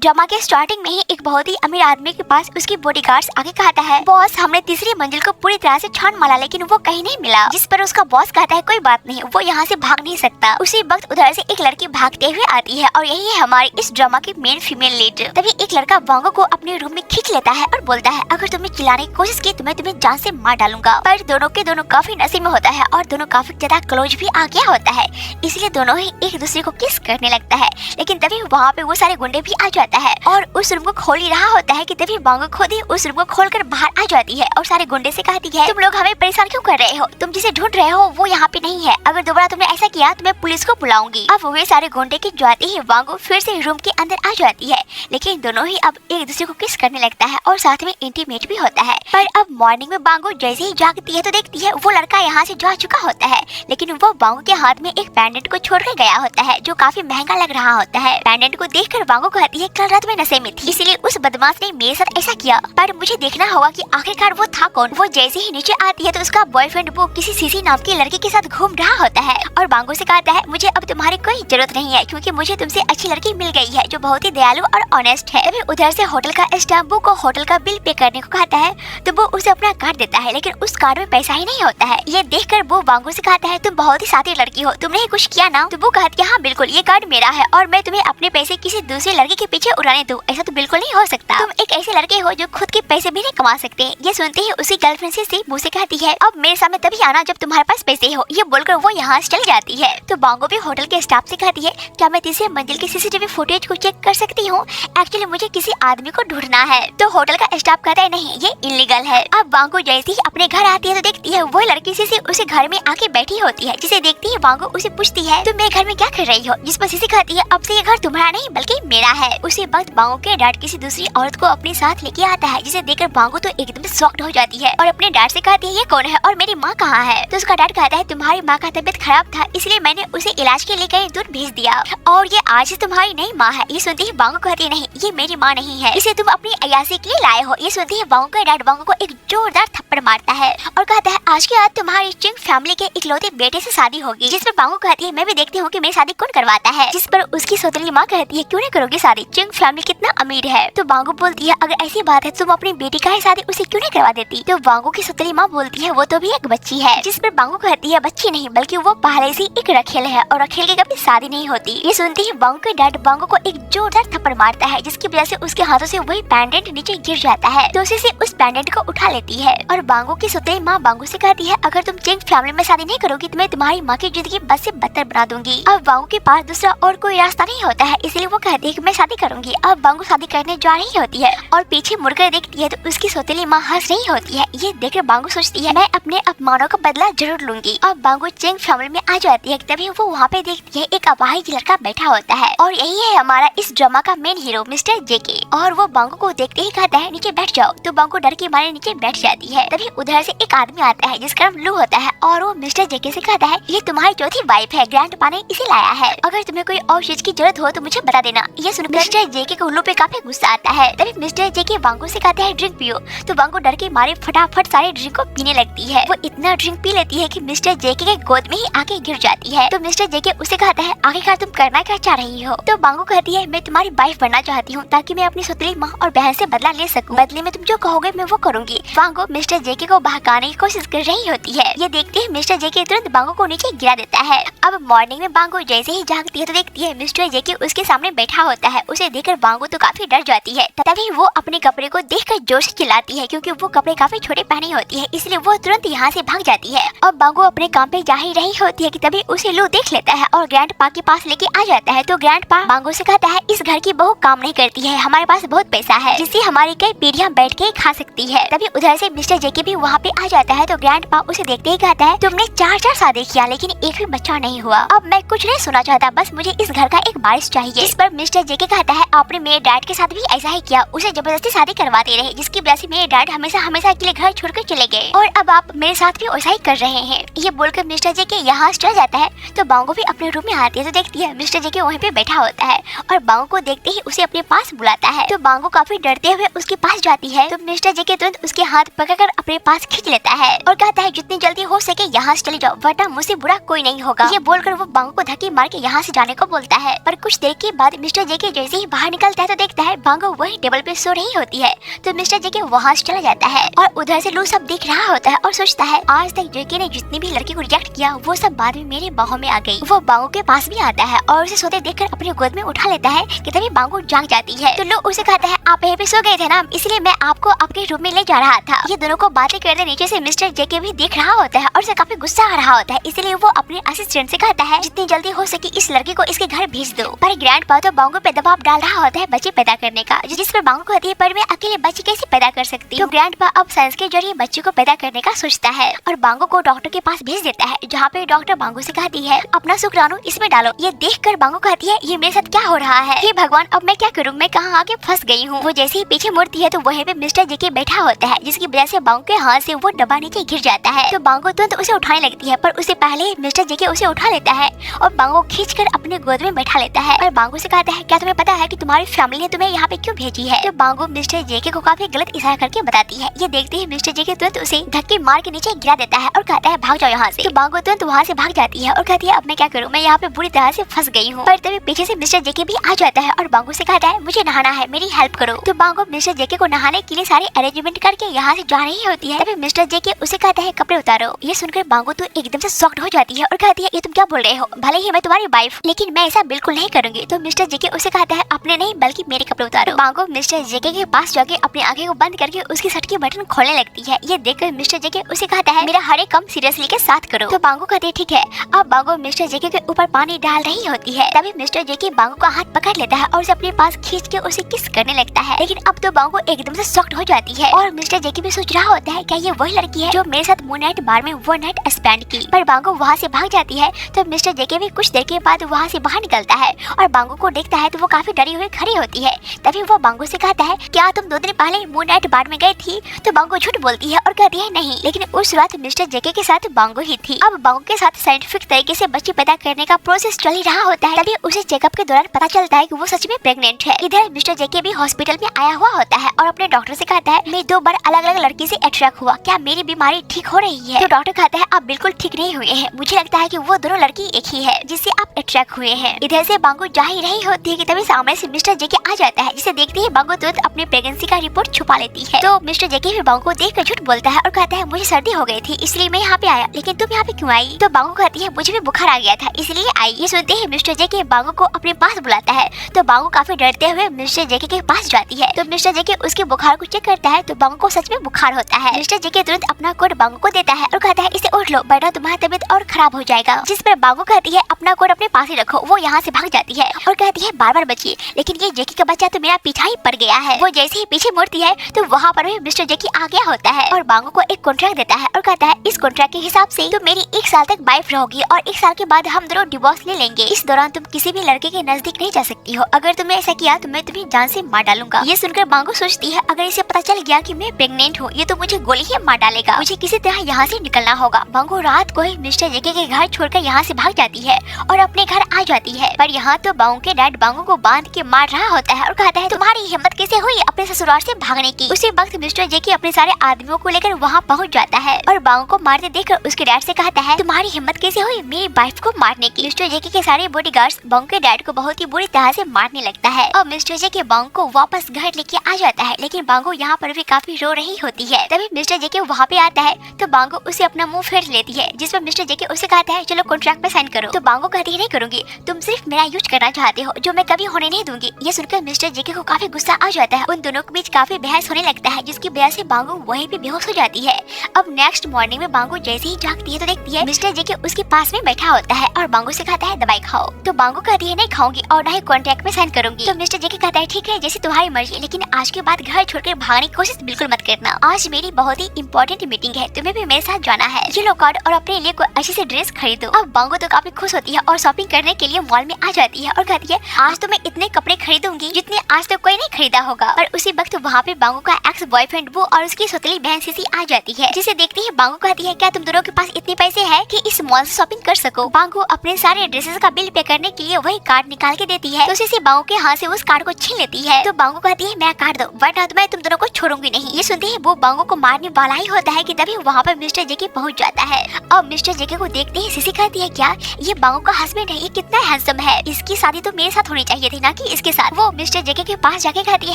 Drama के starting में ही एक बहुत ही अमीर आदमी के पास उसकी बॉडीगार्ड्स आगे कहता है, बॉस हमने तीसरी मंजिल को पूरी तरह से छान मारा लेकिन वो कहीं नहीं मिला। जिस पर उसका बॉस कहता है कोई बात नहीं, वो यहाँ से भाग नहीं सकता। उसी वक्त उधर से एक लड़की भागते हुए आती है और यही है हमारी इस ड्रामा की मेन फीमेल लीड। तभी एक लड़का वांगो को अपने रूम में खींच लेता है और बोलता है, अगर तुमने चिल्लाने की कोशिश की तो मैं तुम्हें जान से मार डालूंगा। पर दोनों के दोनों काफी नशे में होता है और दोनों काफी ज्यादा क्लोज भी आ गया होता है, इसलिए दोनों ही एक दूसरे को किस करने लगता है। लेकिन तभी वहाँ पे वो सारे गुंडे भी आ जाता है और उस रूम को खोल ही रहा होता है कि तभी वांगो खुद ही उस रूम को खोलकर बाहर आ जाती है और सारे गुंडे से कहती है, तुम लोग हमें परेशान क्यों कर रहे हो? तुम जिसे ढूंढ रहे हो वो यहाँ पे नहीं है। अगर दोबारा तुमने ऐसा किया तो मैं पुलिस को बुलाऊंगी। अब वे सारे गुंडे के जाते ही वांगो फिर से रूम के अंदर आ जाती है, लेकिन दोनों ही अब एक दूसरे को किस करने लगता है और साथ में इंटीमेट भी होता है। पर अब मॉर्निंग में वांगो जैसे ही जागती है तो देखती है वो लड़का यहाँ से जा चुका होता है, लेकिन वो वांगो के हाथ में एक पेंडेंट को छोड़ कर गया होता है जो काफी महंगा लग रहा होता है। पेंडेंट को देखकर वांगो कहती है, कल रात में नशे में थी इसलिए उस बदमाश ने मेरे साथ ऐसा किया, पर मुझे देखना होगा कि आखिरकार वो था कौन। वो जैसे ही नीचे आती है तो उसका बॉयफ्रेंड वो किसी सीसी नाम की लड़की के साथ घूम रहा होता है और वांगो से कहता है, मुझे अब तुम्हारी कोई जरूरत नहीं है क्योंकि मुझे तुमसे अच्छी लड़की मिल गई है जो बहुत ही दयालु और ऑनेस्ट है। अभी उधर से होटल का स्टाफ वो को होटल का बिल पे करने को कहता है तो वो उसे अपना कार्ड देता है, लेकिन उस कार्ड में पैसा ही नहीं होता है। ये देखकर वो वांगो से कहता है, तुम बहुत ही साथी लड़की हो, तुमने ही कुछ किया ना? तो वो कहती है, हाँ बिल्कुल, ये कार्ड मेरा है और मैं तुम्हें अपने पैसे किसी दूसरे लड़के के पीछे उड़ाने दूं, ऐसा तो बिल्कुल नहीं हो सकता। तुम एक ऐसे लड़के हो जो खुद के पैसे भी नहीं कमा सकते। ये सुनते ही उसकी गर्लफ्रेंड से मुझसे कहती है, अब मेरे सामने तभी आना जब तुम्हारे पास पैसे हो। ये बोलकर वो यहाँ से चली जाती है। तो वांगो भी होटल के स्टाफ से कहती है, क्या मैं तीसरी मंजिल की सीसीटीवी फुटेज को चेक कर सकती हूँ? एक्चुअली मुझे किसी आदमी को ढूंढना है। तो होटल का स्टाफ कहता है, नहीं ये इलीगल है। अब वांगो जैसे ही अपने घर आती है तो देखती है वो लड़की सीसी उसे घर में आके बैठी होती है, जिसे देखती है वांगो उसे पूछती है, तुम मेरे घर में क्या कर रही हो? जिस पर सीसी कहती है, अब से ये घर तुम्हारा नहीं बल्कि मेरा है। उसी वक्त वांगो के डैड किसी दूसरी औरत को अपने साथ लेके आता है, जिसे देखकर वांगो तो एकदम शॉक्ड हो जाती है और अपने डैड से कहती है, ये कौन है और मेरी माँ कहाँ है? तो उसका डैड कहता है, तुम्हारी माँ का तबीयत खराब था इसलिए मैंने उसे इलाज के लिए कहीं दूर भेज दिया और ये आज से तुम्हारी नई माँ है। ये सुनती है वांगो कहती है, नहीं ये मेरी माँ नहीं है, इसे तुम अपनी अय्याशी के लिए लाए हो। ये सुनती है वांगो का डैड वांगो को एक जोरदार थप्पड़ मारता है और कहता है, आज के बाद तुम्हारी चिंग फैमिली के इकलौते बेटे से शादी होगी। जिस पर वांगो कहती है, मैं भी देखती हूँ कि मेरी शादी कौन करवाता है। जिस पर उसकी सौतेली माँ कहती है, क्यों नहीं करोगी शादी? चिंग फैमिली कितना अमीर है। तो वांगो बोलती है, अगर ऐसी बात है तुम अपनी बेटी का ही शादी उसे क्यों नहीं करवा देती? तो वांगो की सौतेली माँ बोलती है, वो तो भी एक बच्ची है। जिस पर वांगो कहती है, बच्ची नहीं बल्कि वो पहले से एक रखेल है और रखेल की कभी शादी नहीं होती। ये सुनती है वांगो के डैड वांगो को एक जोरदार थप्पड़ मारता है, जिसकी वजह से उसके हाथों से वही पेंडेंट नीचे गिर जाता है। तो उसी से उस पेंडेंट को उठा लेती है और वांगो की सौतेली माँ वांगो से कहती है, अगर तुम चिंग फैमिली में शादी नहीं करोगी तो मैं तुम्हारी माँ की जिंदगी बद से बदतर बना दूंगी। अब वांगो के पास दूसरा और कोई रास्ता नहीं होता है, इसलिए वो कहती है कि मैं शादी करूंगी। अब वांगो शादी करने जा रही होती है और पीछे मुड़कर देखती है तो उसकी सौतेली माँ हंस रही होती है। ये देखकर वांगो सोचती है, मैं अपने अपमानों का बदला जरूर लूंगी। अब वांगो चिंग फैमिली में आ जाती है, तभी वो वहाँ पे देखती है एक अपाहिज लड़का बैठा होता है और यही है हमारा इस ड्रामा का मेन हीरो मिस्टर जेके। और वो वांगो को देखते ही कहता है, नीचे बैठ जाओ। तो वांगो डर के मारे नीचे बैठ जाती है। तभी उधर से एक आदमी आता है जिसका नाम लू होता है और वो मिस्टर जेके से कहता है, ये तुम्हारी चौथी वाइफ है, ग्रैंडपा ने इसे लाया है, अगर तुम्हें कोई और चीज की जरूरत हो तो मुझे बता देना। ये सुनकर मिस्टर जेके को लू पे काफी गुस्सा आता है। तभी मिस्टर जेके वांगो से कहता है, ड्रिंक पियो। तो वांगो डर के मारे फटाफट सारे ड्रिंक को पीने लगती है। वो इतना ड्रिंक पी लेती है कि मिस्टर जेके के गोद में ही आके गिर जाती है। तो मिस्टर जेके उसे कहता है, आखिरकार तुम करना क्या चाह रही हो? तो वांगो कहती है, मैं तुम्हारी वाइफ बनना चाहती हूँ ताकि मैं अपनी सौतेली माँ और बहन से बदला ले सकूं। बदले में तुम जो कहोगे मैं वो करूंगी। वांगो मिस्टर जेके को बहकाने की कोशिश कर रही होती है। ये देखते ही मिस्टर जेके तुरंत वांगो को नीचे गिरा देता है। अब मॉर्निंग में वांगो जैसे ही जागती है तो देखती है मिस्टर जेके उसके सामने बैठा होता है। उसे देखकर वांगो तो काफी डर जाती है। तभी वो अपने कपड़े को देखकर जोर से चिल्लाती है क्योंकि वो कपड़े काफी छोटे पहनी होती है, इसलिए वो तुरंत यहाँ से भाग जाती है। अब वांगो अपने काम पे जा ही रही होती है कि तभी उसे लू देख लेता है और ग्रैंडपा के पास लेके आ जाता है। तो ग्रैंडपा वांगो से कहता है, इस घर की बहू काम नहीं करती है, हमारे पास बहुत पैसा है जिससे हमारी कई पीढ़ियां बैठ के खा सकती है। तभी उधर से मिस्टर जेके भी वहाँ पे आ जाता है। तो ग्रैंडपा उसे देखते ही कहता है, तुमने 4 शादी किया लेकिन एक भी बच्चा नहीं हुआ। अब मैं कुछ नहीं सुना चाहता, बस मुझे इस घर का एक वारिस चाहिए। इस पर मिस्टर जेके कहता है, आपने मेरे डैड के साथ भी ऐसा ही किया, उसे जबरदस्ती शादी करवाते रहे जिसकी वजह से मेरे डैड हमेशा हमेशा के लिए घर छोड़कर चले गए और अब आप मेरे साथ भी वैसा ही कर रहे हैं। ये बोलकर मिस्टर जेके यहाँ से चला जाता है। तो वांगो भी अपने रूम में आती है तो देखती है मिस्टर जेके वहीं पे बैठा होता है और वांगो को देखते ही उसे अपने पास बुलाता है। तो वांगो काफी डरते हुए उसके पास जाती है। तो मिस्टर जेके तुरंत उसके हाथ पकड़कर अपने पास खींच लेता है और कहता है, जितनी जल्दी हो सके यहाँ से चले जाओ वरना मुझसे बुरा कोई नहीं होगा। ये बोलकर वो वांगो को धक्के मार के यहाँ से जाने को बोलता है। पर कुछ देर के बाद मिस्टर जेके जैसे ही बाहर निकलता है तो देखता है बांगो वही टेबल पे सो रही होती है। तो मिस्टर जेके वहाँ से चला जाता है और उधर से लू सब देख रहा होता है और सोचता है आज तक जेके ने जितनी भी लड़की को रिजेक्ट किया वो सब बाद में मेरे बाहों में आ गई। वो बांगो के पास भी आता है और उसे सोते देखकर अपनी गोद में उठा लेता है कि तभी बांगो जाग जाती है। तो लू उसे कहता है आप यहीं पे सो गए थे ना, इसलिए मैं आपको आपके रूम में ले जा रहा था। ये दोनों को बातें करते नीचे से मिस्टर जेके भी देख रहा होता है और उसे काफी गुस्सा आ रहा होता है, इसलिए वो अपने असिस्टेंट से कहता है जितनी जल्दी हो सके इस लड़की को इसके घर भेज दो। पर ग्रैंडपा तो बांगो पे दबाव डाल रहा होता है बच्चे पैदा करने का, जिस पर बांगो कहती है पर मैं अकेले बच्चे कैसे पैदा कर सकती हूँ। तो ग्रैंडपा अब साइंस के जरिए बच्चे को पैदा करने का सोचता है और बांगो को डॉक्टर के पास भेज देता है, जहाँ पे डॉक्टर बांगो से कहती है अपना शुक्राणु इसमें डालो। ये देखकर बांगो कहती है ये मेरे साथ क्या हो रहा है, हे भगवान अब मैं क्या करूँ, मैं कहाँ आके फंस गई हूँ। वो जैसे ही पीछे मुड़ती है तो वहीं पे मिस्टर जेके बैठा होता है, जिसकी वजह से बांगो के हाथ से वो डब्बा नीचे गिर जाता है। तो बांगो तुरंत उसे उठाने लगती है पर उससे पहले मिस्टर जेके उसे उठा लेता है और बांगो खींचकर अपने गोद में बैठा लेता है और बांगो से कहता है क्या तुम्हें पता है कि तुम्हारी फैमिली ने तुम्हें यहाँ पे क्यों भेजी है। तो बांगो मिस्टर जेके को काफी गलत इशारा करके बताती है। ये देखते ही मिस्टर जेके तुरंत उसे धक्के मार के नीचे गिरा देता है और कहता है भाग जाओ यहाँ से। तो बांगो तुरंत वहाँ से भाग जाती है और कहती है अब मैं क्या करूँ, मैं यहाँ पे बुरी तरह से फंस गई हूँ। पर तभी पीछे से मिस्टर जेके भी आ जाता है और बांगो से कहता है मुझे नहाना है, मेरी हेल्प करो। तो बांगो मिस्टर जेके को नहाने के लिए सारे अरेंजमेंट करके यहाँ से जा रही होती है। तभी मिस्टर जेके उसे कहता है कपड़े उतारो। ये सुनकर बांगो तो एकदम से शॉक्ड हो जाती है और कहती है ये तुम क्या बोल रहे हो, भले ही मैं तुम्हारी वाइफ लेकिन मैं ऐसा बिल्कुल नहीं करूंगी। तो मिस्टर जेके उसे कहता है अपने नहीं बल्कि मेरे कपड़े उतारो। बांगो मिस्टर जेके के पास जाके अपनी आंखें को बंद करके उसकी शर्ट की बटन खोलने लगती है। ये देखकर मिस्टर जेके उसे कहता है मेरा हर एक काम सीरियसली के साथ करो। तो बांगो कहती है ठीक है। अब बांगो मिस्टर जेके के ऊपर पानी डाल रही होती है, तभी मिस्टर जेके बांगो का हाथ पकड़ लेता है और उसे अपने पास खींच के उसे किस करने लगता है। लेकिन अब तो बांगो एकदम से शॉक्ड हो जाती है और मिस्टर जेके भी सोच रहा होता है क्या ये वही लड़की है जो मेरे साथ मूनलाइट बार में वो नाइट स्पेंड की। पर बांगो वहाँ से भाग जाती है। तो मिस्टर जेके भी कुछ देर के बाद वहाँ से बाहर निकलता है और बांगो को देखता है तो वो काफी डरी हुई खड़ी होती है। तभी वो बांगो से कहता है क्या तुम 2 दिन पहले मूनलाइट बार में गई थी। तो बांगो झूठ बोलती है और कहती है नहीं, लेकिन उस रात मिस्टर जेके के साथ बांगो ही थी। अब बांगो के साथ साइंटिफिक तरीके से बच्चे पैदा करने का प्रोसेस चल ही रहा होता है। तभी उसे चेकअप के दौरान पता चलता है कि वो सच में प्रेग्नेंट है। इधर मिस्टर जेके भी हॉस्पिटल में आया हुआ होता है और अपने डॉक्टर से कहता है मैं 2 बार अलग अलग लड़की से अट्रैक्ट हुआ, क्या मेरी बीमारी ठीक हो रही है। तो डॉक्टर कहता है आप बिल्कुल ठीक नहीं हुए हैं, मुझे लगता है कि वो दोनों लड़की एक ही है जिससे आप अट्रैक्ट हुए हैं। इधर से बांगो जा ही रही होती है कि तभी सामने से मिस्टर जेके आ जाता है, जिसे देखते ही बांगो तुरंत अपनी प्रेगनेंसी का रिपोर्ट छुपा लेती है। तो मिस्टर जेके भी बांगो को देखकर झूठ बोलता है और कहता है मुझे सर्दी हो गई थी इसलिए मैं यहाँ पे आया, लेकिन तुम यहाँ पे क्यों आई। तो बांगो कहती है मुझे भी बुखार आ गया था इसलिए आई। ये सुनते ही मिस्टर जेके बांगो को अपने पास बुलाता है। तो बांगो काफी डरते हुए मिस्टर जेके के पास जाती है। तो मिस्टर जेके उसके बुखार को चेक करता है तो बांगो को सच में बुखार होता है। मिस्टर जेके तुरंत अपना कोट बांगो को देता है और कहता है इसे उठ लो वरना तुम्हारी तबीयत और खराब हो जाएगा। जिस पर बांगो कहती है अपना कोट अपने पास ही रखो। वो यहाँ से भाग जाती है और कहती है बार बार बचिए, लेकिन ये जेके का बच्चा तो मेरा पीछा ही पड़ गया है। वो जैसे ही पीछे मुड़ती है तो वहाँ पर भी मिस्टर जेके आ गया होता है और बांगो को एक कॉन्ट्रैक्ट देता है और कहता है इस कॉन्ट्रैक्ट के हिसाब से तुम मेरी 1 साल तक वाइफ रहोगी और 1 साल के बाद हम दोनों डिवोर्स ले लेंगे। इस दौरान तुम किसी भी लड़के के नजदीक नहीं जा सकती हो, अगर तुमने ऐसा किया तो मैं तुम्हें जान से मार डालूंगा। ये सुनकर बांगो सोचती है अगर इसे पता चल गया कि मैं प्रेग्नेंट हूँ ये तो मुझे गोली ही मार डालेगा, मुझे किसी तरह यहाँ से निकलना होगा। बांगो रात को ही मिस्टर जेके के घर छोड़कर यहाँ से भाग जाती है और अपने घर आ जाती है। पर यहाँ तो बांगो के डैड बांगो को बांध के मार रहा होता है और कहता है तुम्हारी हिम्मत कैसे हुई अपने ससुराल से भागने की। उसी वक्त मिस्टर जेके अपने सारे आदमियों को लेकर वहाँ पहुँच जाता है और बांगो को मारते देखकर उसके डैड से कहता है तुम्हारी हिम्मत कैसे हुई मेरी वाइफ को मारने की। मिस्टर जेके के सारे बॉडीगार्ड्स बांगो के डैड को बहुत ही बुरी तरह से मारने लगता है और मिस्टर जेके बांगो को वापस घर लेके आ जाता है, लेकिन बांगो यहाँ पर भी काफी रो रही होती है। तभी मिस्टर जेके वहाँ पे आता है तो बांगो उसे अपना मुंह फेर लेती है, जिस पर मिस्टर जेके उसे कहता है चलो कॉन्ट्रैक्ट पे साइन करो। तो बांगो कहती है नहीं करूंगी, तुम सिर्फ मेरा यूज करना चाहते हो जो मैं कभी होने नहीं दूंगी। ये सुनकर मिस्टर जेके को काफी गुस्सा आ जाता है। उन दोनों के बीच काफी बहस होने लगता है जिसकी वजह से बांगो वहीं पे बेहोश हो जाती है। अब नेक्स्ट मॉर्निंग में बांगो जैसे ही जागती है तो देखती है मिस्टर जेके उसके पास में बैठा होता है और बांगो से कहता है दवाई खाओ। तो बांगो कहती है नहीं खाऊंगी और ना ही कॉन्ट्रैक्ट में साइन करूंगी। तो मिस्टर जेके कहता है ठीक है जैसे तुम्हारी मर्जी, लेकिन आज के बाद घर छोड़कर भागने की कोशिश बिल्कुल मत करना। आज मेरी बहुत ही इंपॉर्टेंट मीटिंग है, तुम्हें भी मेरे साथ जाना है। ये लो कार्ड और अपने लिए कोई अच्छी से ड्रेस खरीदो। अब बांगो तो काफी खुश होती है और शॉपिंग करने के लिए मॉल में आ जाती है और कहती है आज तो मैं इतने कपड़े खरीदूंगी जितने आज तक कोई नहीं खरीदा होगा। और उसी वक्त वहाँ पे बांगो का एक्स बॉयफ्रेंड वो और उसकी सौतेली बहन सीसी आ जाती है, जिसे देखती है बांगो कहती है क्या तुम दोनों के पास इतने पैसे है कि इस मॉल से शॉपिंग कर सको। बांगो अपने सारे ड्रेसेस का बिल पे करने के लिए वही कार्ड निकाल के देती है तो सीसी बांगो के हाथ से उस कार्ड को छीन लेती है। तो बांगो कहती है मेरा कार्ड दो वरना तो मैं तुम दोनों को छोड़ूंगी नहीं। ये सुनते ही वो बांगो को मारने वाला ही होता है कि तभी वहाँ पर मिस्टर जेके पहुँच जाता है। अब मिस्टर जेके को देखते ही सीसी कहती है क्या ये बांगो का हस्बैंड है, ये कितना हैंडसम है, इसकी शादी तो मेरे साथ होनी चाहिए थी ना ना कि इसके साथ। वो मिस्टर जेके के पास जाके कहती है,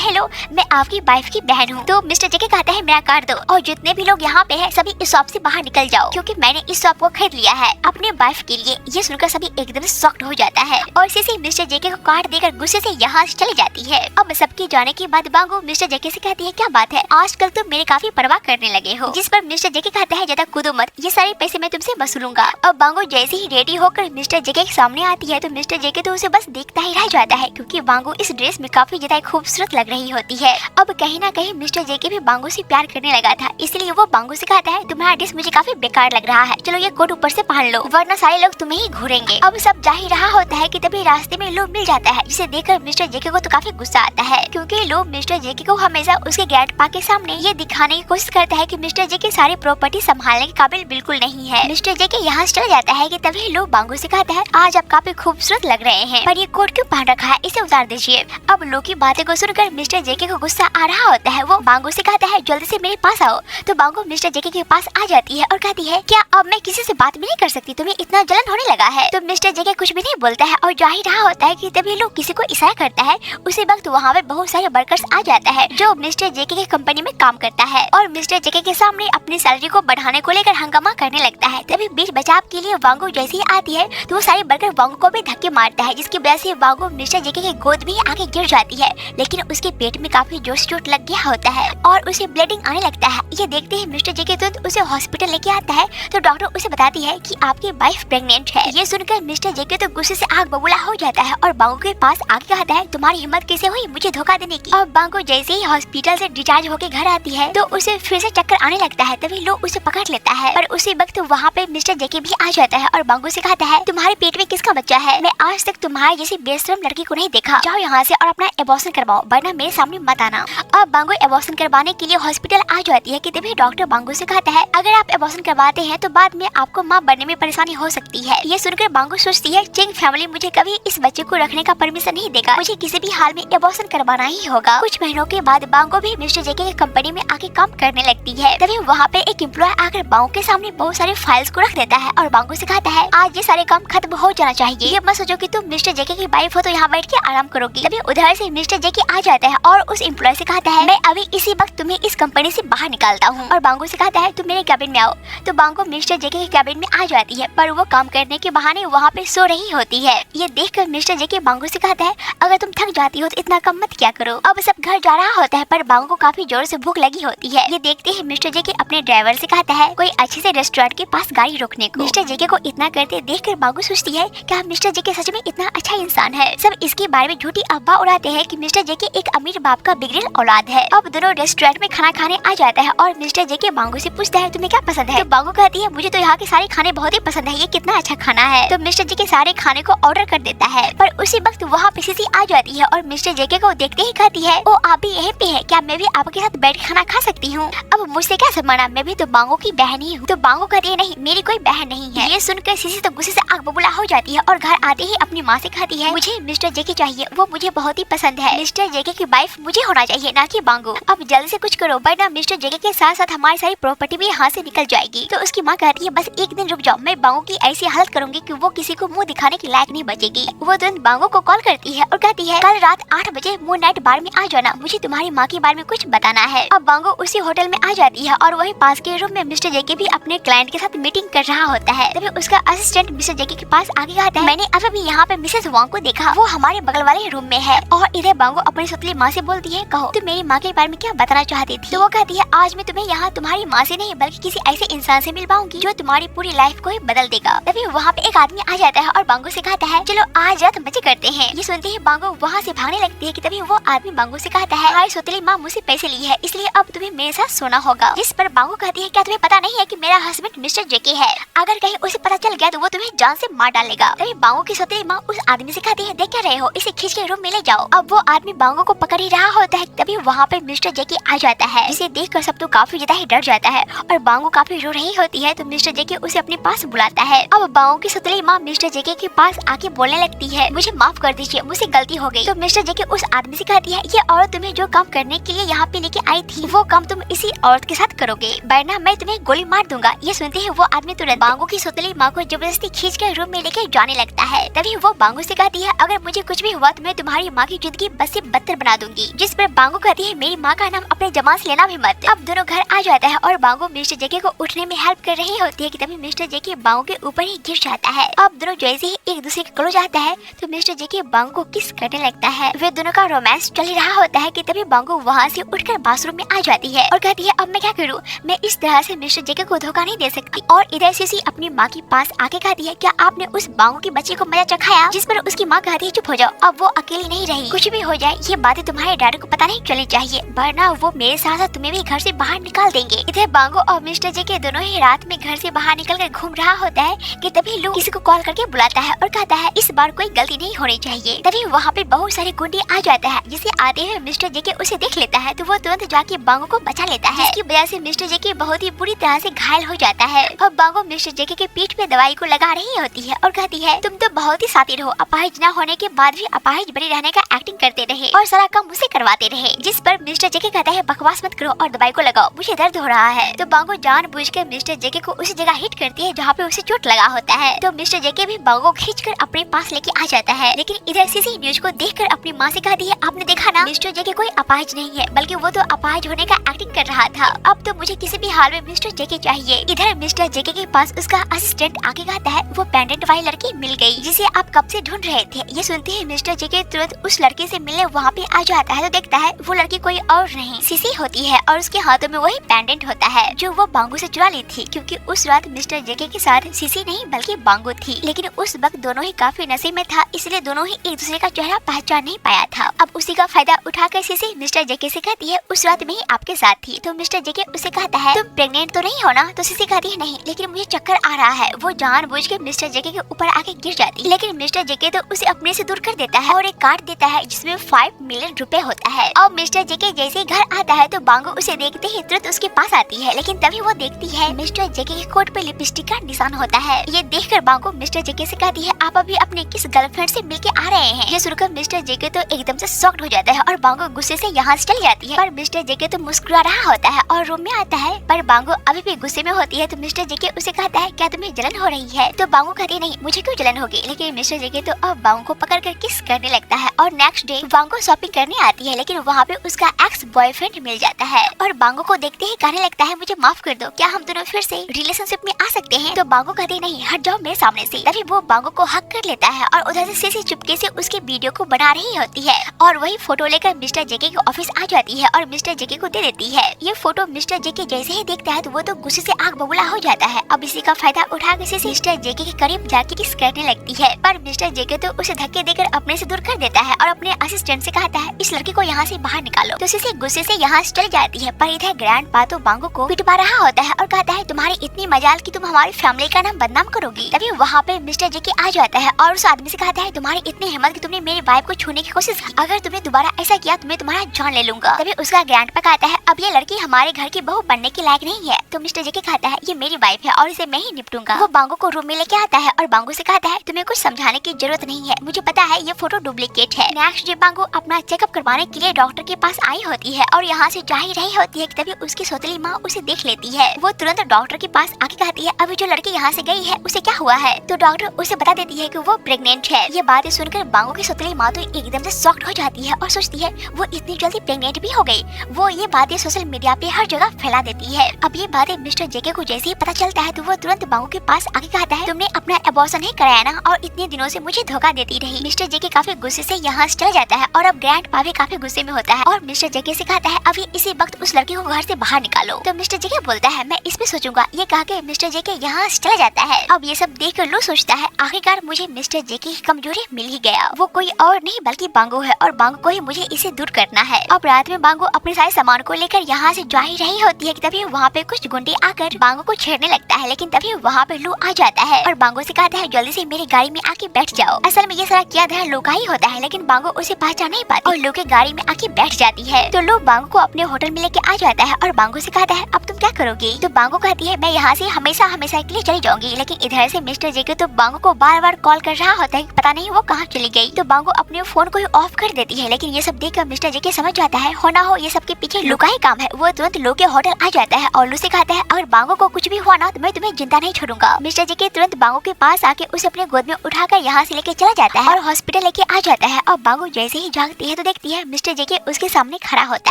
हेलो, मैं आपकी वाइफ की बहन हूँ। तो मिस्टर जेके कहता है, मेरा कार्ड दो और जितने भी लोग यहाँ पे हैं सभी इस शॉप से बाहर निकल जाओ, क्योंकि मैंने इस शॉप को खरीद लिया है अपने वाइफ के लिए। ये सुनकर सभी एकदम शॉक्ड हो जाता है और सीसी मिस्टर जेके को कार्ड देकर गुस्से से यहाँ से चली जाती है। अब सबके जाने के बाद बांगो मिस्टर जेके से कहती है, क्या बात है, आजकल तुम मेरे काफी परवाह करने लगे हो। जिस पर मिस्टर जेके कहता है, ज्यादा कूदो मत, ये सारे पैसे मैं तुमसे वसूलूंगा। अब बांगो जैसे ही रेडी होकर मिस्टर जेके के सामने आती है तो मिस्टर जेके तो उसे बस देखता ही रह जाता है, क्योंकि बांगो इस ड्रेस में काफी ज्यादा खूबसूरत लग रही होती है। अब कहीं ना कहीं मिस्टर जेके भी बांगो से प्यार करने लगा था, इसलिए वो बांगो से कहता है, तुम्हारा ड्रेस मुझे काफी बेकार लग रहा है, चलो ये कोट ऊपर से पहन लो वरना सारे लोग तुम्हें ही घूरेंगे। अब सब जा ही रहा होता है कि तभी रास्ते में लो मिल जाता है, जिसे देखकर मिस्टर जेके को तो काफी गुस्सा आता है, क्योंकि लो मिस्टर जेके को हमेशा उसके ग्रैंडपा के सामने ये दिखाने की कोशिश करता है कि मिस्टर जेके सारी प्रॉपर्टी संभालने के काबिल बिल्कुल नहीं है। मिस्टर जेके यहाँ से चला जाता है कि तभी लो बांगो से कहता है, आज आप काफी खूबसूरत लग रहे हैं, पर ये कोट क्यों पहन रखा है, इसे उतार दीजिए। अब लो की बातें को सुनकर मिस्टर जेके को गुस्सा आ रहा होता है, वो बांगो से कहता है, जल्दी से मेरे पास आओ। तो बांगो मिस्टर जेके के पास आ जाती है और कहती है, क्या अब मैं किसी से बात भी नहीं कर सकती, तुम्हें इतना जलन होने लगा है। तो मिस्टर जेके कुछ भी नहीं बोलता है और जा ही रहा होता है कि तभी लोग किसी को इशारा करता है। उसी वक्त वहाँ पे बहुत सारे वर्कर्स आ जाता है जो मिस्टर जेके की कंपनी में काम करता है और मिस्टर जेके के सामने अपनी सैलरी को बढ़ाने को लेकर हंगामा करने लगता है। तभी बीच बचाव के लिए वांगो जैसे ही आती है तो वो सारे वर्कर वांगो को भी धक्के मारता है, जिसकी वजह से वांगो मिस्टर जेके की गोद में आगे गिर जाती है, लेकिन उसके पेट में काफी जोर से चोट लग गया होता है और उसे ब्लीडिंग आने लगता है। ये देखते ही मिस्टर जेके तुरंत उसे हॉस्पिटल लेके आता है तो डॉक्टर उसे बताती है कि आपकी वाइफ प्रेग्नेंट है। ये सुनकर मिस्टर जेके तो गुस्से से आग बबूला हो जाता है और बांगो के पास आके कहता है, तुम्हारी हिम्मत कैसे हुई मुझे धोखा देने की। और बांगो जैसे ही हॉस्पिटल से डिस्चार्ज होके घर आती है तो उसे फिर से चक्कर आने लगता है, तभी लोग उसे पकड़ लेता है। पर उसी वक्त वहाँ पे मिस्टर जेके भी आ जाता है और बांगो से कहता है, तुम्हारे पेट में किसका बच्चा है, मैं आज तक तुम्हारे जैसी बेशरम लड़की को नहीं देखा, जाओ यहाँ से और अपना एबॉर्शन करवाओ वरना मेरे सामने मत आना। अब बांगो एबॉर्शन करवाने के लिए हॉस्पिटल आ जाती है कि तभी डॉक्टर बांगो से कहता है, अगर आप एबॉर्शन करवाते हैं तो बाद में आपको माँ बनने में परेशानी हो सकती है। ये सुनकर बांगो सोचती है, चिंग फैमिली मुझे कभी इस बच्चे को रखने का परमिशन नहीं देगा, मुझे किसी भी हाल में एबॉर्शन करवाना ही होगा। कुछ महीनों के बाद बांगो भी मिस्टर जेके की कंपनी में आके काम करने लगती है। तभी वहाँ पे एक एम्प्लॉय आकर बांगो के सामने बहुत सारे फाइल्स को रख देता है और बांगो से कहता है, आज ये सारे काम खत्म हो जाना चाहिए, ये मत सोचो कि तुम मिस्टर जेके की वाइफ हो तो यहाँ बैठ के आराम करोगी। तभी उधर से मिस्टर जेके आ जाता है और उस एम्प्लॉय से कहता है, मैं अभी इसी वक्त तुम्हें इस कंपनी से बाहर निकालता हूँ। और बांगो से कहता है, तुम मेरे कैबिन में आओ। तो बांगो मिस्टर जेके के कैबिन में आ जाती है, पर वो काम करने के बहाने वहाँ पे सो रही होती है। ये देखकर मिस्टर जेके बांगो से कहता है, अगर तुम थक जाती हो तो इतना कम मत क्या करो। अब सब घर जा रहा होता है पर बांगो को काफी जोर से भूख लगी होती है। ये देखते ही मिस्टर जेके अपने ड्राइवर से कहता है, कोई अच्छे से रेस्टोरेंट के पास गाड़ी रोकने को। मिस्टर जेके को इतना करते देखकर बांगो सोचती है, क्या मिस्टर जेके सच में इतना अच्छा इंसान है। सब इसके बारे में झूठी अफवाह उड़ाते हैं कि मिस्टर जेके एक अमीर बाप का बिगड़ेल औलाद है। अब दोनों रेस्टोरेंट में खाना खाने आ जाता है और मिस्टर जेके बांगो से पूछता है, तुम्हें क्या पसंद है। तो बांगो कहती है, मुझे तो यहाँ के सारे खाने बहुत ही पसंद है, ये कितना अच्छा खाना है। तो मिस्टर जेके सारे खाने को ऑर्डर कर देता है, पर उसी वक्त वहाँ पे सीसी आ जाती है और मिस्टर जेके को देखते ही कहती है, ओ आप भी यहीं पे हैं, क्या मैं भी आपके साथ बैठ खाना खा सकती हूँ। अब मुझसे क्या समझना, मैं भी तो बांगो की बहन ही हूँ। तो बांगो कहती है, नहीं मेरी कोई बहन नहीं है। ये सुनकर सीसी तो गुस्से से आग बबूला हो जाती है और घर आते ही अपनी माँ से कहती है, मुझे मिस्टर जेके चाहिए, वो मुझे बहुत ही पसंद है, मिस्टर जेके की वाइफ मुझे होना चाहिए ना कि बांगो। अब जल्दी से कुछ करो वरना मिस्टर जेके के साथ साथ हमारी सारी प्रॉपर्टी भी यहाँ से निकल जाएगी। तो उसकी माँ कहती है, बस एक दिन रुक जाओ, मैं बांगो की ऐसी हालत करूंगी कि वो किसी को मुंह दिखाने के लायक नहीं बचेगी। वो तुरंत बांगो को कॉल करती है और कहती है, कल रात 8 बजे मून नाइट बार में आ जाना, मुझे तुम्हारी माँ के बारे में कुछ बताना है। अब बांगो उसी होटल में आ जाती है और वही पास के रूम में मिस्टर जेके भी अपने क्लाइंट के साथ मीटिंग कर रहा होता है। तभी उसका असिस्टेंट मिस्टर जेके के पास आगे कहता है, मैंने अभी यहाँ पे मिसेस वांग को देखा, वो हमारे बगल वाले रूम में है। और इधर बांगो अपनी सतली माँ से बोलती है, कहो तुम मेरी माँ के बारे में क्या बताना चाहती थी। तो वो कहती है, आज मैं तुम्हें यहाँ तुम्हारी माँ से नहीं बल्कि किसी ऐसे इंसान से मिल पाऊंगी जो तुम्हारी पूरी लाइफ को ही बदल देगा। तभी वहाँ पे एक आदमी आ जाता है और बांगो से कहता है, चलो आज रात मजे करते हैं। ये सुनते ही बांगो वहाँ से भागने लगती है कि तभी वो आदमी बांगो से कहता है, हमारी सौतेली माँ मुझसे पैसे ली है, इसलिए अब तुम्हें मेरे साथ सोना होगा। जिस पर बांगो कहती है, क्या तुम्हें पता नहीं है कि मेरा हस्बैंड मिस्टर जेके है, अगर कहीं उसे पता चल गया तो वो तुम्हें जान से मार डालेगा। तभी बांगो की सौतेली माँ उस आदमी से कहती है, देख क्या रहे हो, इसे खींच के रूम में ले जाओ। अब वो आदमी बांगो को पकड़ ही रहा होता है, तभी वहाँ पे मिस्टर जेके आ जाता है, जिसे देखकर सब तो काफी ज्यादा ही डर जाता है और बांगो काफी रो रही होती है। तो मिस्टर जेके उसे अपने पास बुलाता है। अब बांगो की सौतेली माँ मिस्टर जेके के पास आके बोलने लगती है, मुझे माफ कर दीजिए, मुझसे गलती हो गई। तो मिस्टर जेके उस आदमी से कहती है, ये औरत तुम्हें जो काम करने के लिए यहाँ पे लेके आई थी वो काम तुम इसी औरत के साथ करोगे, वरना मैं तुम्हें गोली मार दूंगा। ये सुनते ही वो आदमी तुरंत बांगो की सौतेली माँ को जबरदस्ती खींच कर रूम में लेके जाने लगता है। तभी वो बांगो से कहती है, अगर मुझे कुछ भी भी हुआ तो मैं तुम्हारी माँ की जिंदगी बस से बदतर बना दूंगी। जिस पर बांगो कहती है मेरी माँ का नाम अपने जबान से लेना भी मत। अब दोनों घर आ जाता है और बांगो मिस्टर जेके को उठने में हेल्प कर रही होती है कि तभी मिस्टर जेके बांगो के ऊपर ही गिर जाता है। अब दोनों जैसे ही एक दूसरे के क्लोज आता है तो मिस्टर जेके बांगो को किस करने लगता है। वे दोनों का रोमांस चल रहा होता है कि तभी बांगो वहाँ से उठकर बाथरूम में आ जाती है और कहती है अब मैं क्या करूँ, मैं इस तरह से मिस्टर जेके को धोखा नहीं दे सकती। और इधर सीसी अपनी माँ के पास आके कहती है क्या आपने उस बांगो की बच्ची को मजा चखाया। जिस पर उसकी माँ कहती है चुप हो जाओ, अब वो अकेली नहीं रही, कुछ भी हो जाए ये बातें तुम्हारे डैडी को पता नहीं चली चाहिए वरना वो मेरे साथ साथ तुम्हें भी घर से बाहर निकाल देंगे। इधर बांगो और मिस्टर जेके दोनों ही रात में घर से बाहर निकल कर घूम रहा होता है कि तभी लू किसी को कॉल करके बुलाता है और कहता है इस बार कोई गलती नहीं होनी चाहिए। तभी वहाँ पे बहुत सारे गुंडे आ जाता है जिसे आते हुए मिस्टर जेके उसे देख लेता है तो वो तुरंत जाके बांगो को बचा लेता है, जिसकी वजह से मिस्टर जेके बहुत ही बुरी तरह से घायल हो जाता है। अब बांगो मिस्टर जेके के पीठ पे दवाई को लगा रही होती है और कहती है तुम तो बहुत ही शातिर हो, अपाहिज न होने के बाद भी अपाहिज बने रहने का एक्टिंग करते रहे और सारा काम मुझसे करवाते रहे। जिस पर मिस्टर जेके कहता है बकवास मत करो और दवाई को लगाओ, मुझे दर्द हो रहा है। तो बांगो जानबूझकर मिस्टर जेके को उसी जगह हिट करती है जहाँ पे उसे चोट लगा होता है। तो मिस्टर जेके भी बांगो खींचकर अपने पास लेके आ जाता है, लेकिन इधर सीसी न्यूज को देखकर अपनी माँ से कहती है आपने देखा ना मिस्टर जेके कोई अपाहिज नहीं है बल्कि वो तो अपाहिज होने का एक्टिंग कर रहा था। अब तो मुझे किसी भी हाल में मिस्टर जेके चाहिए। इधर मिस्टर जेके के पास उसका असिस्टेंट आके कहता है वो पेंडेंट वाली लड़की मिल गई जिसे आप कब से ढूंढ रहे थे। ये सुनते ही मिस्टर जेके तुरंत उस लड़के से मिलने वहाँ पे आ जाता है तो देखता है वो लड़की कोई और नहीं सीसी होती है और उसके हाथों में वही पेंडेंट होता है जो वो बांगो से चुरा ली थी, क्योंकि उस रात मिस्टर जेके के साथ सीसी नहीं बल्कि बांगो थी। लेकिन उस वक्त दोनों ही काफी नशे में था इसलिए दोनों ही एक दूसरे का चेहरा पहचान नहीं पाया था। अब उसी का फायदा उठाकर सीसी मिस्टर जेके से कहती है उस रात में ही आपके साथ थी। तो मिस्टर जेके उसे कहता है तुम प्रेग्नेंट तो नहीं हो ना। तो सीसी कहती है नहीं लेकिन मुझे चक्कर आ रहा है। वो जानबूझ के मिस्टर जेके के ऊपर आके गिर जाती है, लेकिन मिस्टर जेके तो उसे अपने से दूर कर देता है और एक कार्ड देता है जिसमें 5 मिलियन रुपए होता है। अब मिस्टर जेके जैसे घर आता है तो बांगो उसे देखते ही तुरंत उसके पास आती है, लेकिन तभी वो देखती है मिस्टर जेके के कोट पे लिपस्टिक का निशान होता है। ये देखकर बांगो मिस्टर जेके से कहती है आप अभी अपने किस गर्लफ्रेंड से मिलके आ रहे हैं। ये सुनकर मिस्टर जेके तो एकदम से शॉक्ड हो जाता है और बांगो गुस्से से यहाँ से चली जाती है, पर मिस्टर जेके तो मुस्कुरा रहा होता है और रूम में आता है। पर बांगो अभी भी गुस्से में होती है तो मिस्टर जेके उसे कहता है क्या तुम्हें जलन हो रही है। तो बांगो कहती नहीं मुझे क्यों जलन होगी, लेकिन मिस्टर जेके तो अब बांगो को पकड़ कर किस करने लगता है। और नेक्स्ट डे बांगो शॉपिंग करने आती है, लेकिन वहाँ पे उसका एक्स बॉयफ्रेंड मिल जाता है और बांगो को देखते ही कहने लगता है मुझे माफ कर दो, क्या हम दोनों फिर से रिलेशनशिप में आ सकते हैं। तो बांगो कहती नहीं हट जाओ मेरे सामने से। तभी वो बांगो को हक कर लेता है और उधर से सीसी चुपके से उसके वीडियो को बना रही होती है और वही फोटो लेकर मिस्टर जेके के ऑफिस आ जाती है और मिस्टर जेके को दे देती है। ये फोटो मिस्टर जेके जैसे ही देखता है तो वो तो गुस्से से आग बबूला हो जाता है। अब इसी का फायदा उठाकर सीसी मिस्टर जेके के करीब जाके किस करने लगती है, पर मिस्टर जेके तो उसे धक्के देकर अपने से दूर कर देता है और अपने असिस्टेंट से कहता है इस लड़की को यहाँ से बाहर निकालो। तो सीसी गुस्से से यहाँ से चली जाती है, पर इधर ग्रैंडपा तो बांगो को पिटवा रहा होता है और कहता है तुम्हारी इतनी मजाल कि तुम हमारी फैमिली का नाम बदनाम करोगी। तभी वहाँ पे मिस्टर जेके आ जाता है और उस आदमी से कहता है तुम्हारी इतनी हिम्मत कि तुमने मेरी वाइफ को छूने की कोशिश की, अगर तुमने दोबारा ऐसा किया तो मैं तुम्हारा जान ले लूंगा। तभी उसका ग्रैंडपा कहता है अब ये लड़की हमारे घर की बहू बनने के लायक नहीं है। तो मिस्टर जेके कहता है ये मेरी वाइफ है और इसे मैं ही निपटूंगा। वो बांगो को रूम में लेके आता है और बांगो से कहता है तुम्हें कुछ समझाने की जरूरत नहीं है, मुझे पता है ये फोटो डुप्लीकेट है। नेक्स्ट डे बांगो अपना चेकअप करवाने के लिए डॉक्टर के पास आई होती है और यहाँ से जा ही रही होती है कि तभी उसकी सौतेली माँ उसे देख लेती है। वो तुरंत डॉक्टर के पास आके कहती है अभी जो लड़की यहाँ से गई है उसे क्या हुआ है। तो डॉक्टर उसे बता देती है कि वो प्रेग्नेंट है। ये बातें सुनकर बांगो की सौतेली माँ तो एकदम से शॉक्ड हो जाती है और सोचती है वो इतनी जल्दी प्रेग्नेंट भी हो गई। वो ये बातें सोशल मीडिया पे हर जगह फैला देती है। अब ये बातें मिस्टर जेके को जैसे ही पता चलता है तो वो तुरंत बांगो के पास आके कहता है तुमने अपना अबॉर्शन नहीं कराया ना और इतने दिनों से मुझे धोखा देती रही। मिस्टर जेके काफी गुस्से से यहाँ से चला जाता है और अब ग्रैंडपा भी काफी गुस्से में होता है और मिस्टर जेके से कहता है अभी इसी वक्त उस लड़की को घर से बाहर निकालो। तो मिस्टर जेके बोलता है मैं इस पे सोचूंगा। ये कह के मिस्टर जेके यहाँ से चला जाता है। अब ये सब देख कर लू सोचता है आखिरकार मुझे मिस्टर जेके की कमजोरी मिल ही गया, वो कोई और नहीं बल्कि बांगो है और बांगो को ही मुझे इसे दूर करना है। अब रात में बांगो अपने सारे सामान को लेकर यहाँ से जा ही रही होती है कि तभी वहाँ पे कुछ गुंडे आकर बांगो को छेड़ने लगता है, लेकिन तभी वहाँ पे लू आ जाता है और बांगो से कहता है जल्दी से मेरी गाड़ी में आके बैठ जाओ। असल में ये सारा किया धरा लू का ही होता है, लेकिन बांगो उसे पहचान नहीं पाती और लू के गाड़ी में आके बैठ जाती है। तो लू बांगो को अपने होटल में लेके आ जाता है और बांगो से कहता है अब तुम क्या करोगी। तो बांगो कहती है मैं यहाँ से हमेशा हमेशा के लिए चली जाऊंगी। लेकिन इधर से मिस्टर जेके तो बांगो को बार बार कॉल कर रहा होता है कि पता नहीं वो कहाँ चली गई। तो बांगो अपने फोन को ही ऑफ कर देती है, लेकिन ये सब देखकर मिस्टर जेके समझ जाता है होना हो ये सब के पीछे लू का ही काम है। वो तुरंत लू के होटल आ जाता है और लू से कहता है अगर बांगो को कुछ भी हुआ ना तो मैं तुम्हें जिंदा नहीं छोड़ूंगा। मिस्टर जेके तुरंत बांगो के पास आके उसे अपने गोद में उठाकर यहाँ से लेके चला जाता है और हॉस्पिटल हॉस्पिटल लेके आ जाता है और बांगो जैसे ही जागती है तो देखती है मिस्टर जेके उसके सामने खड़ा होता